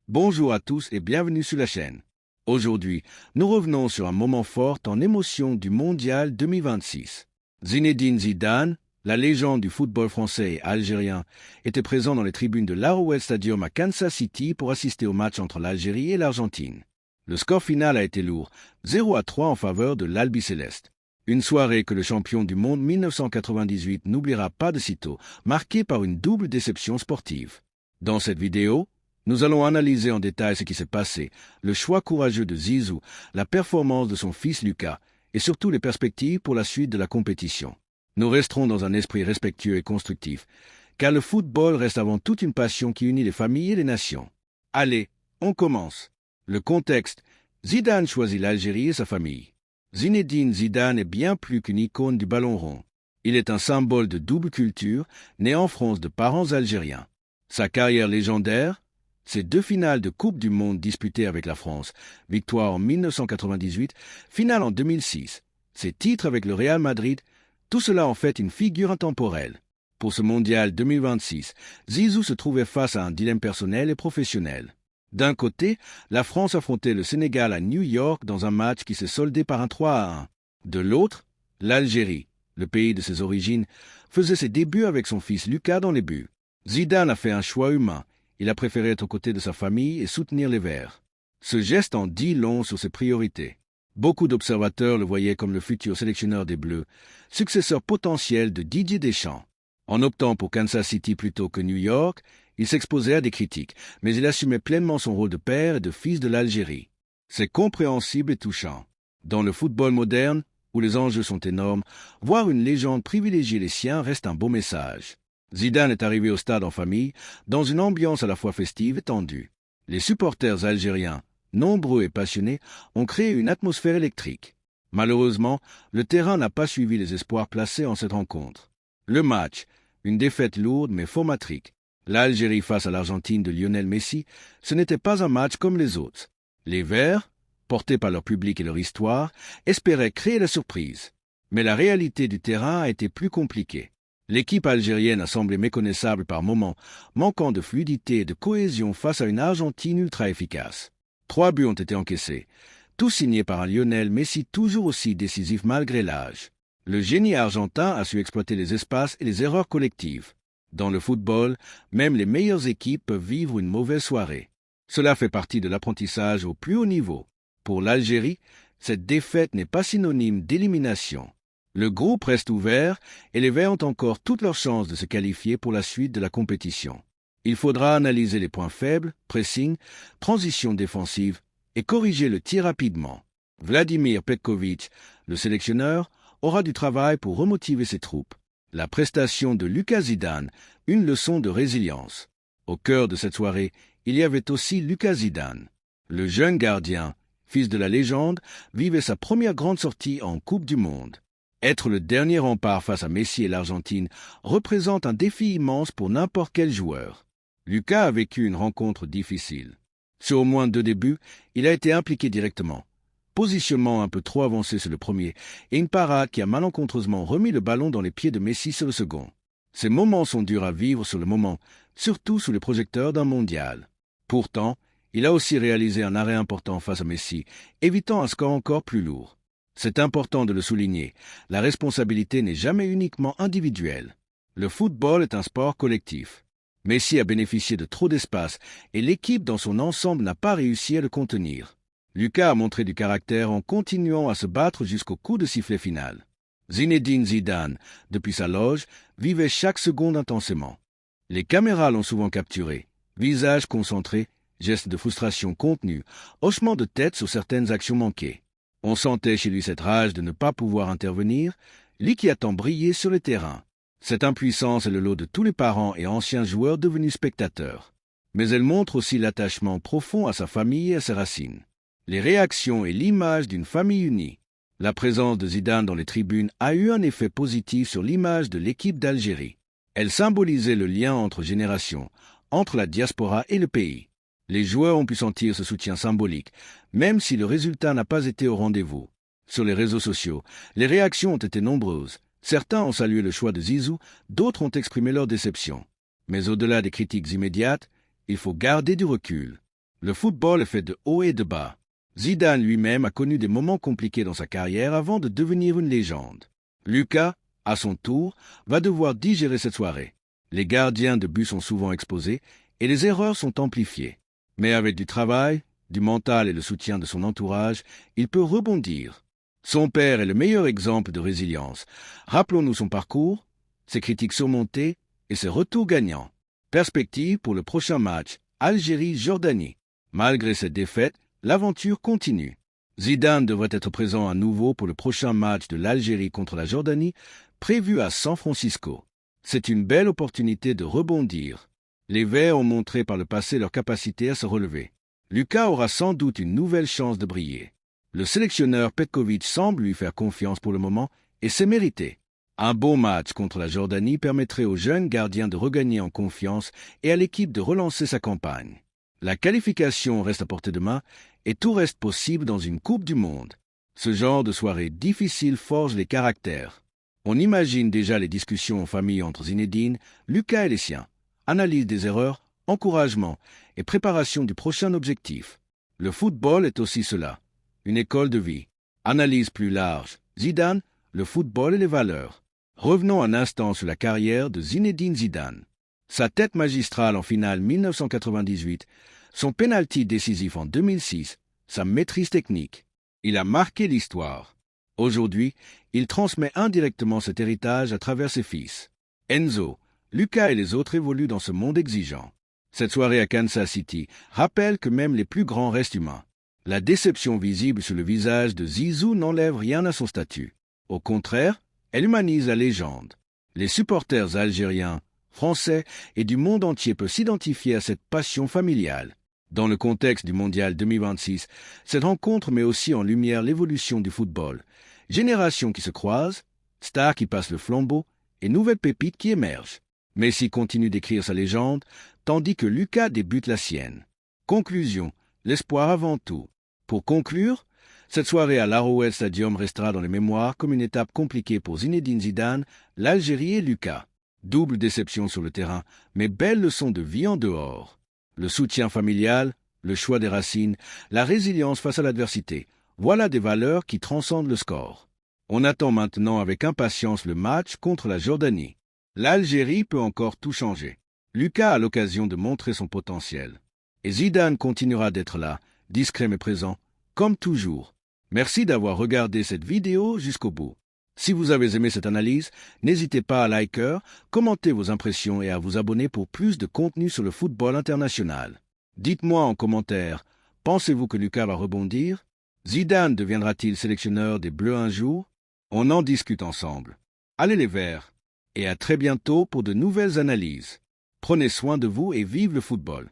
Bonjour à tous et bienvenue sur la chaîne. Aujourd'hui, nous revenons sur un moment fort en émotion du Mondial 2026. Zinedine Zidane, la légende du football français et algérien, était présent dans les tribunes de l'Arrowhead Stadium à Kansas City pour assister au match entre l'Algérie et l'Argentine. Le score final a été lourd, 0-3 en faveur de l'Albiceleste. Une soirée que le champion du monde 1998 n'oubliera pas de sitôt, marquée par une double déception sportive. Dans cette vidéo, nous allons analyser en détail ce qui s'est passé, le choix courageux de Zizou, la performance de son fils Lucas et surtout les perspectives pour la suite de la compétition. Nous resterons dans un esprit respectueux et constructif, car le football reste avant tout une passion qui unit les familles et les nations. Allez, on commence. Le contexte, Zidane choisit l'Algérie et sa famille. Zinedine Zidane est bien plus qu'une icône du ballon rond. Il est un symbole de double culture, né en France de parents algériens. Sa carrière légendaire, ses 2 finales de Coupe du Monde disputées avec la France, victoire en 1998, finale en 2006, ses titres avec le Real Madrid, tout cela en fait une figure intemporelle. Pour ce mondial 2026, Zizou se trouvait face à un dilemme personnel et professionnel. D'un côté, la France affrontait le Sénégal à New York dans un match qui s'est soldé par un 3-1. De l'autre, l'Algérie, le pays de ses origines, faisait ses débuts avec son fils Lucas dans les buts. Zidane a fait un choix humain. Il a préféré être aux côtés de sa famille et soutenir les Verts. Ce geste en dit long sur ses priorités. Beaucoup d'observateurs le voyaient comme le futur sélectionneur des Bleus, successeur potentiel de Didier Deschamps. En optant pour Kansas City plutôt que New York, il s'exposait à des critiques, mais il assumait pleinement son rôle de père et de fils de l'Algérie. C'est compréhensible et touchant. Dans le football moderne, où les enjeux sont énormes, voir une légende privilégier les siens reste un beau message. Zidane est arrivé au stade en famille, dans une ambiance à la fois festive et tendue. Les supporters algériens, nombreux et passionnés, ont créé une atmosphère électrique. Malheureusement, le terrain n'a pas suivi les espoirs placés en cette rencontre. Le match, une défaite lourde mais formatrique. L'Algérie face à l'Argentine de Lionel Messi, ce n'était pas un match comme les autres. Les Verts, portés par leur public et leur histoire, espéraient créer la surprise. Mais la réalité du terrain a été plus compliquée. L'équipe algérienne a semblé méconnaissable par moments, manquant de fluidité et de cohésion face à une Argentine ultra efficace. 3 buts ont été encaissés, tous signés par un Lionel Messi toujours aussi décisif malgré l'âge. Le génie argentin a su exploiter les espaces et les erreurs collectives. Dans le football, même les meilleures équipes peuvent vivre une mauvaise soirée. Cela fait partie de l'apprentissage au plus haut niveau. Pour l'Algérie, cette défaite n'est pas synonyme d'élimination. Le groupe reste ouvert et les Verts ont encore toutes leurs chances de se qualifier pour la suite de la compétition. Il faudra analyser les points faibles, pressing, transition défensive et corriger le tir rapidement. Vladimir Petković, le sélectionneur, aura du travail pour remotiver ses troupes. La prestation de Lucas Zidane, une leçon de résilience. Au cœur de cette soirée, il y avait aussi Lucas Zidane. Le jeune gardien, fils de la légende, vivait sa première grande sortie en Coupe du Monde. Être le dernier rempart face à Messi et l'Argentine représente un défi immense pour n'importe quel joueur. Lucas a vécu une rencontre difficile. Sur au moins 2 débuts, il a été impliqué directement. Positionnement un peu trop avancé sur le premier et une parade qui a malencontreusement remis le ballon dans les pieds de Messi sur le second. Ces moments sont durs à vivre sur le moment, surtout sous les projecteurs d'un mondial. Pourtant, il a aussi réalisé un arrêt important face à Messi, évitant un score encore plus lourd. C'est important de le souligner, la responsabilité n'est jamais uniquement individuelle. Le football est un sport collectif. Messi a bénéficié de trop d'espace et l'équipe dans son ensemble n'a pas réussi à le contenir. Lucas a montré du caractère en continuant à se battre jusqu'au coup de sifflet final. Zinedine Zidane, depuis sa loge, vivait chaque seconde intensément. Les caméras l'ont souvent capturé. Visage concentré, gestes de frustration contenus, hochement de tête sur certaines actions manquées. On sentait chez lui cette rage de ne pas pouvoir intervenir, lui qui a tant brillé sur le terrain. Cette impuissance est le lot de tous les parents et anciens joueurs devenus spectateurs. Mais elle montre aussi l'attachement profond à sa famille et à ses racines. Les réactions et l'image d'une famille unie. La présence de Zidane dans les tribunes a eu un effet positif sur l'image de l'équipe d'Algérie. Elle symbolisait le lien entre générations, entre la diaspora et le pays. Les joueurs ont pu sentir ce soutien symbolique, même si le résultat n'a pas été au rendez-vous. Sur les réseaux sociaux, les réactions ont été nombreuses. Certains ont salué le choix de Zizou, d'autres ont exprimé leur déception. Mais au-delà des critiques immédiates, il faut garder du recul. Le football est fait de hauts et de bas. Zidane lui-même a connu des moments compliqués dans sa carrière avant de devenir une légende. Lucas, à son tour, va devoir digérer cette soirée. Les gardiens de but sont souvent exposés et les erreurs sont amplifiées. Mais avec du travail, du mental et le soutien de son entourage, il peut rebondir. Son père est le meilleur exemple de résilience. Rappelons-nous son parcours, ses critiques surmontées et ses retours gagnants. Perspective pour le prochain match, Algérie-Jordanie. Malgré cette défaite, l'aventure continue. Zidane devrait être présent à nouveau pour le prochain match de l'Algérie contre la Jordanie, prévu à San Francisco. C'est une belle opportunité de rebondir. Les Verts ont montré par le passé leur capacité à se relever. Lucas aura sans doute une nouvelle chance de briller. Le sélectionneur Petkovic semble lui faire confiance pour le moment et c'est mérité. Un beau match contre la Jordanie permettrait au jeune gardien de regagner en confiance et à l'équipe de relancer sa campagne. La qualification reste à portée de main et tout reste possible dans une Coupe du Monde. Ce genre de soirée difficile forge les caractères. On imagine déjà les discussions en famille entre Zinedine, Lucas et les siens. Analyse des erreurs, encouragement et préparation du prochain objectif. Le football est aussi cela, une école de vie. Analyse plus large. Zidane, le football et les valeurs. Revenons un instant sur la carrière de Zinedine Zidane. Sa tête magistrale en finale 1998, son penalty décisif en 2006, sa maîtrise technique. Il a marqué l'histoire. Aujourd'hui, il transmet indirectement cet héritage à travers ses fils. Enzo, Lucas et les autres évoluent dans ce monde exigeant. Cette soirée à Kansas City rappelle que même les plus grands restent humains. La déception visible sur le visage de Zizou n'enlève rien à son statut. Au contraire, elle humanise la légende. Les supporters algériens, français et du monde entier peuvent s'identifier à cette passion familiale. Dans le contexte du Mondial 2026, cette rencontre met aussi en lumière l'évolution du football. Générations qui se croisent, stars qui passent le flambeau et nouvelles pépites qui émergent. Messi continue d'écrire sa légende, tandis que Lucas débute la sienne. Conclusion, l'espoir avant tout. Pour conclure, cette soirée à l'Arrowhead Stadium restera dans les mémoires comme une étape compliquée pour Zinedine Zidane, l'Algérie et Lucas. Double déception sur le terrain, mais belle leçon de vie en dehors. Le soutien familial, le choix des racines, la résilience face à l'adversité, voilà des valeurs qui transcendent le score. On attend maintenant avec impatience le match contre la Jordanie. L'Algérie peut encore tout changer. Lucas a l'occasion de montrer son potentiel. Et Zidane continuera d'être là, discret mais présent, comme toujours. Merci d'avoir regardé cette vidéo jusqu'au bout. Si vous avez aimé cette analyse, n'hésitez pas à liker, commenter vos impressions et à vous abonner pour plus de contenu sur le football international. Dites-moi en commentaire, pensez-vous que Lucas va rebondir? Zidane deviendra-t-il sélectionneur des Bleus un jour? On en discute ensemble. Allez les Verts! Et à très bientôt pour de nouvelles analyses. Prenez soin de vous et vive le football.